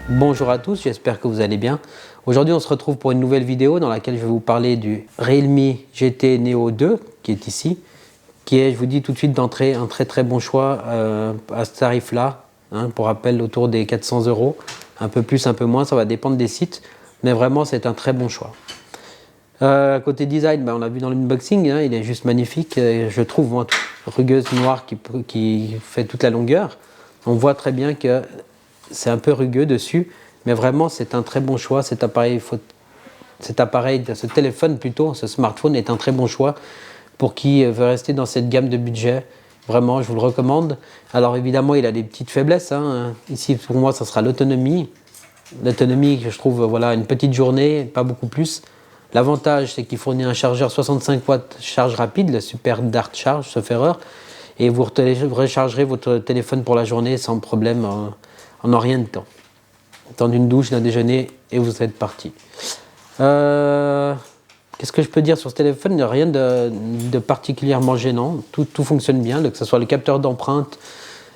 Bonjour à tous, j'espère que vous allez bien. Aujourd'hui on se retrouve pour une nouvelle vidéo dans laquelle je vais vous parler du Realme GT Neo 2 qui est ici, qui est, je vous dis tout de suite d'entrée, un très bon choix à ce tarif là, pour rappel autour des 400 €, un peu plus, un peu moins, ça va dépendre des sites, mais vraiment c'est un très bon choix. Côté design, on l'a vu dans l'unboxing, il est juste magnifique, je trouve, moi, rugueuse noire qui fait toute la longueur. On voit très bien que c'est un peu rugueux dessus, mais vraiment c'est un très bon choix. Ce téléphone plutôt, ce smartphone est un très bon choix pour qui veut rester dans cette gamme de budget. Vraiment, je vous le recommande. Alors évidemment, il a des petites faiblesses. Ici, pour moi, ça sera l'autonomie. L'autonomie que je trouve, voilà, une petite journée, pas beaucoup plus. L'avantage, c'est qu'il fournit un chargeur 65 watts charge rapide, le Super Dart Charge, sauf erreur. Et vous rechargerez votre téléphone pour la journée sans problème en rien de temps. Temps d'une douche, d'un déjeuner et vous êtes parti. Qu'est-ce que je peux dire sur ce téléphone? Il n'y a rien de particulièrement gênant. Tout fonctionne bien, que ce soit le capteur d'empreinte,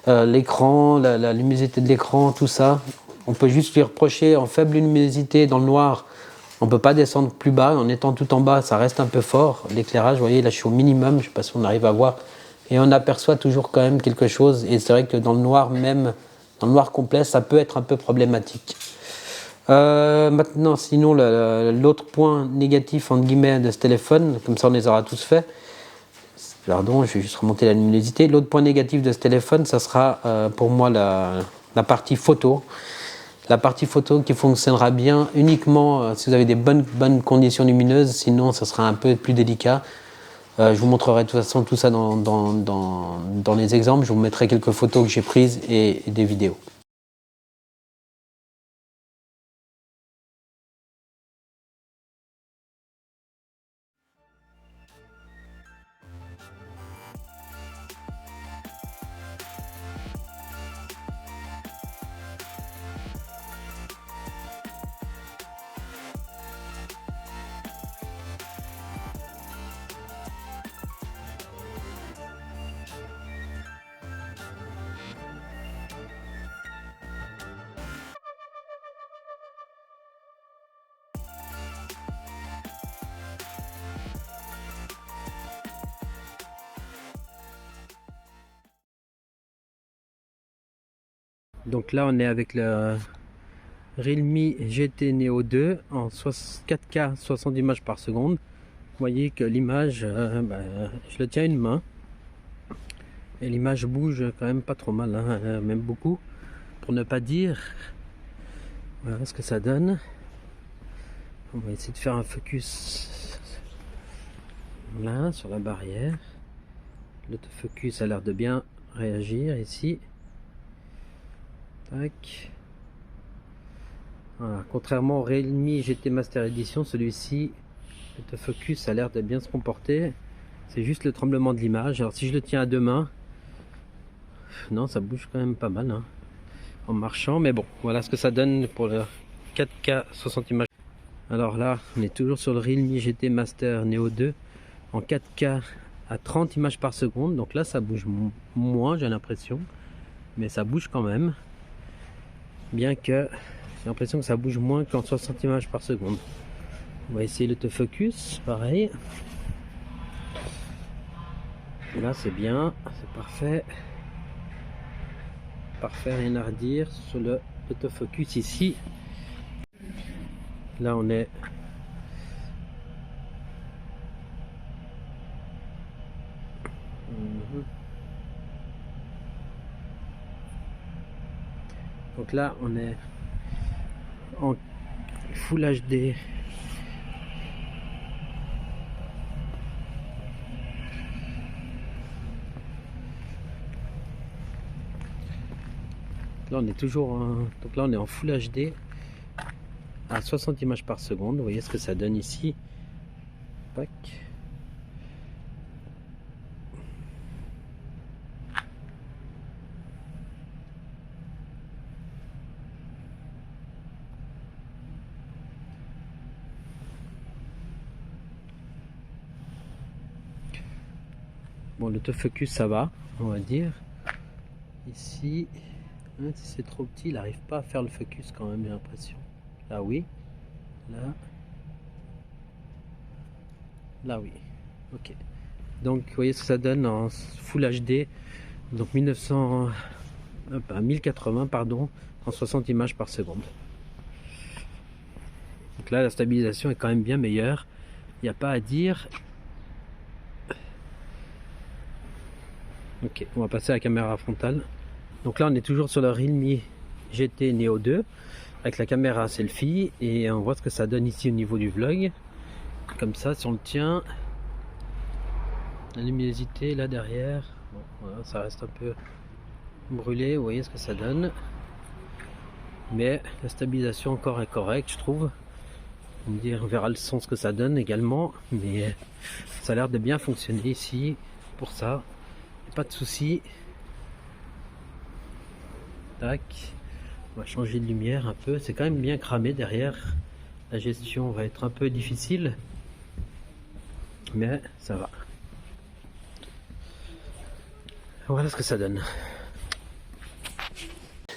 l'écran, la luminosité de l'écran, tout ça. On peut juste lui reprocher en faible luminosité dans le noir. On ne peut pas descendre plus bas. En étant tout en bas, ça reste un peu fort. L'éclairage, vous voyez, là je suis au minimum. Je ne sais pas si on arrive à voir. Et on aperçoit toujours quand même quelque chose. Et c'est vrai que dans le noir même, dans le noir complet, ça peut être un peu problématique. Maintenant, sinon, l'autre point négatif, entre guillemets, de ce téléphone, comme ça on les aura tous fait. Pardon, je vais juste remonter la luminosité. L'autre point négatif de ce téléphone, ça sera pour moi la partie photo. La partie photo qui fonctionnera bien uniquement si vous avez des bonnes conditions lumineuses, sinon ça sera un peu plus délicat. Je vous montrerai de toute façon tout ça dans les exemples. Je vous mettrai quelques photos que j'ai prises et des vidéos. Donc là on est avec le Realme GT Neo 2 en 4K 60 images par seconde. Vous voyez que l'image, je le tiens à une main et l'image bouge quand même pas trop mal, même beaucoup, pour ne pas dire. Voilà ce que ça donne. On va essayer de faire un focus là sur la barrière. L'autofocus a l'air de bien réagir ici. Tac. Voilà. Contrairement au Realme GT Master Edition, celui-ci, l'autofocus a l'air de bien se comporter. C'est juste le tremblement de l'image. Alors si je le tiens à deux mains, non, ça bouge quand même pas mal en marchant. Mais bon, voilà ce que ça donne pour le 4K 60 images. Alors là, on est toujours sur le Realme GT Master Neo 2 en 4K à 30 images par seconde. Donc là, ça bouge moins, j'ai l'impression. Mais ça bouge quand même. Bien que j'ai l'impression que ça bouge moins qu'en 60 images par seconde. On va essayer l'autofocus, pareil. Là c'est bien, c'est parfait. Parfait, rien à redire sur l'autofocus ici. Là on est donc là on est en Full HD. Là on est toujours donc là on est en Full HD à 60 images par seconde. Vous voyez ce que ça donne ici. Tac. Bon, l'autofocus ça va, on va dire. Ici, Hein, si c'est trop petit, il n'arrive pas à faire le focus quand même, j'ai l'impression. Là oui, là, là oui. Ok. Donc vous voyez ce que ça donne en Full HD, donc 1080 pardon, en 60 images par seconde. Donc là la stabilisation est quand même bien meilleure, il n'y a pas à dire. Ok, on va passer à la caméra frontale. Donc là on est toujours sur le Realme GT Neo 2 avec la caméra selfie et on voit ce que ça donne ici au niveau du vlog. Comme ça, si on le tient, la luminosité là derrière, bon, voilà, ça reste un peu brûlé, vous voyez ce que ça donne. Mais la stabilisation encore est correcte, je trouve. On verra le son, ce que ça donne également, mais ça a l'air de bien fonctionner ici pour ça. Pas de souci. Tac, on va changer de lumière un peu. C'est quand même bien cramé derrière. La gestion va être un peu difficile, mais ça va. Voilà ce que ça donne.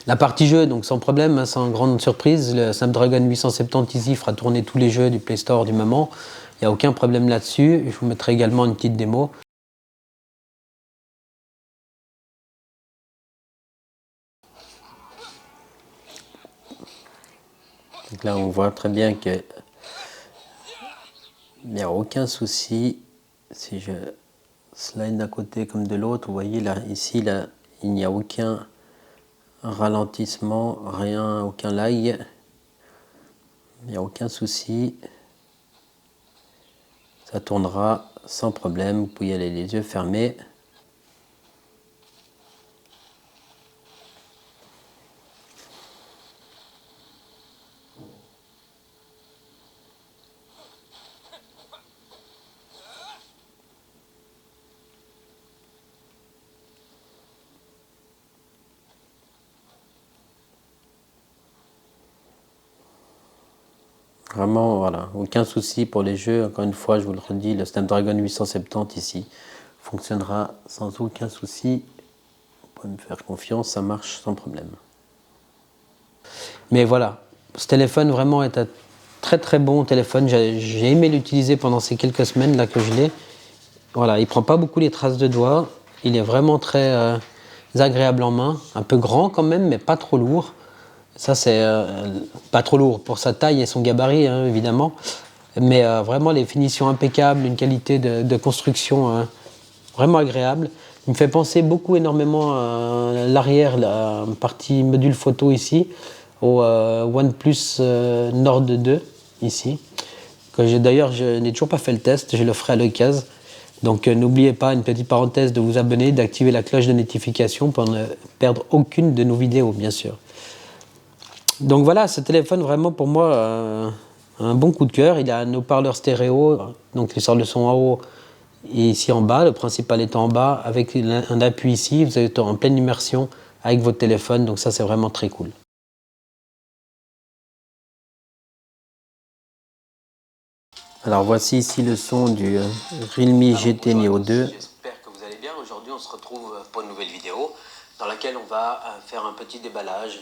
La partie jeu, donc sans problème, hein, sans grande surprise, le Snapdragon 870 ici fera tourner tous les jeux du Play Store du moment. Il n'y a aucun problème là-dessus. Je vous mettrai également une petite démo. Donc là, on voit très bien que il n'y a aucun souci. Si je slide d'un côté comme de l'autre, vous voyez là, ici, là, il n'y a aucun ralentissement, rien, aucun lag. Il n'y a aucun souci. Ça tournera sans problème. Vous pouvez y aller les yeux fermés. Vraiment, voilà, aucun souci pour les jeux. Encore une fois, je vous le redis, le Snapdragon 870 ici fonctionnera sans aucun souci. Vous pouvez me faire confiance, ça marche sans problème. Mais voilà, ce téléphone vraiment est un très très bon téléphone. J'ai aimé l'utiliser pendant ces quelques semaines là que je l'ai. Voilà, il prend pas beaucoup les traces de doigts. Il est vraiment très agréable en main. Un peu grand quand même, mais pas trop lourd. Ça, c'est pas trop lourd pour sa taille et son gabarit, hein, évidemment. Mais vraiment, les finitions impeccables, une qualité de construction vraiment agréable. Il me fait penser énormément à l'arrière, la partie module photo ici, au OnePlus Nord 2, ici. D'ailleurs, je n'ai toujours pas fait le test, je le ferai à l'occasion. Donc n'oubliez pas, une petite parenthèse, de vous abonner, d'activer la cloche de notification pour ne perdre aucune de nos vidéos, bien sûr. Donc voilà, ce téléphone vraiment pour moi un bon coup de cœur. Il a un haut-parleur stéréo, donc il sort le son en haut et ici en bas, le principal étant en bas, avec un appui ici, vous êtes en pleine immersion avec votre téléphone, donc ça c'est vraiment très cool. Alors voici ici le son du Realme GT Neo 2. J'espère que vous allez bien. Aujourd'hui on se retrouve pour une nouvelle vidéo dans laquelle on va faire un petit déballage,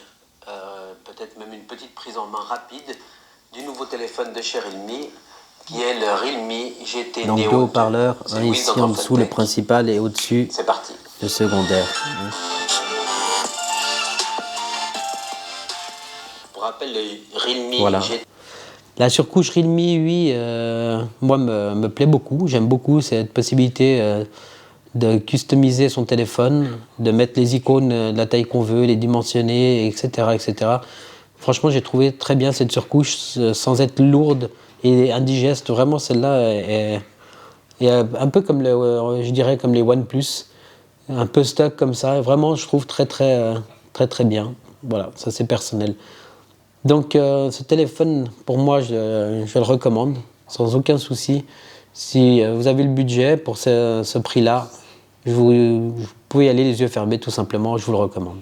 peut-être même une petite prise en main rapide du nouveau téléphone de chez Realme qui est le Realme GT Neo 2. Donc deux haut-parleurs, un ici en dessous le principal et au-dessus le secondaire. Pour rappel, le Realme voilà. GT. La surcouche Realme, oui, moi me plaît beaucoup. J'aime beaucoup cette possibilité de customiser son téléphone, de mettre les icônes de la taille qu'on veut, les dimensionner, etc., etc. Franchement, j'ai trouvé très bien cette surcouche sans être lourde et indigeste. Vraiment, celle-là est un peu comme je dirais comme les OnePlus, un peu stock comme ça. Vraiment, je trouve très bien. Voilà, ça c'est personnel. Donc ce téléphone, pour moi, je le recommande sans aucun souci. Si vous avez le budget pour ce prix-là, vous pouvez y aller les yeux fermés tout simplement, je vous le recommande.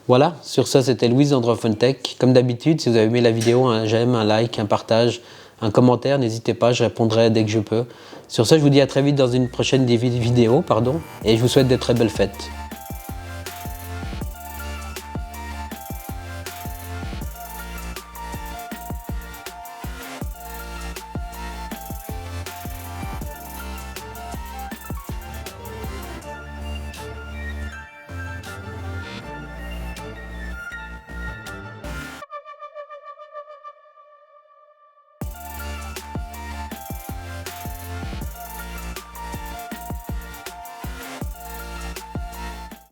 Voilà, sur ça c'était Louis d'Androphone-Tech. Comme d'habitude, si vous avez aimé la vidéo, un j'aime, un like, un partage, un commentaire, n'hésitez pas, je répondrai dès que je peux. Sur ça, je vous dis à très vite dans une prochaine vidéo, et je vous souhaite de très belles fêtes.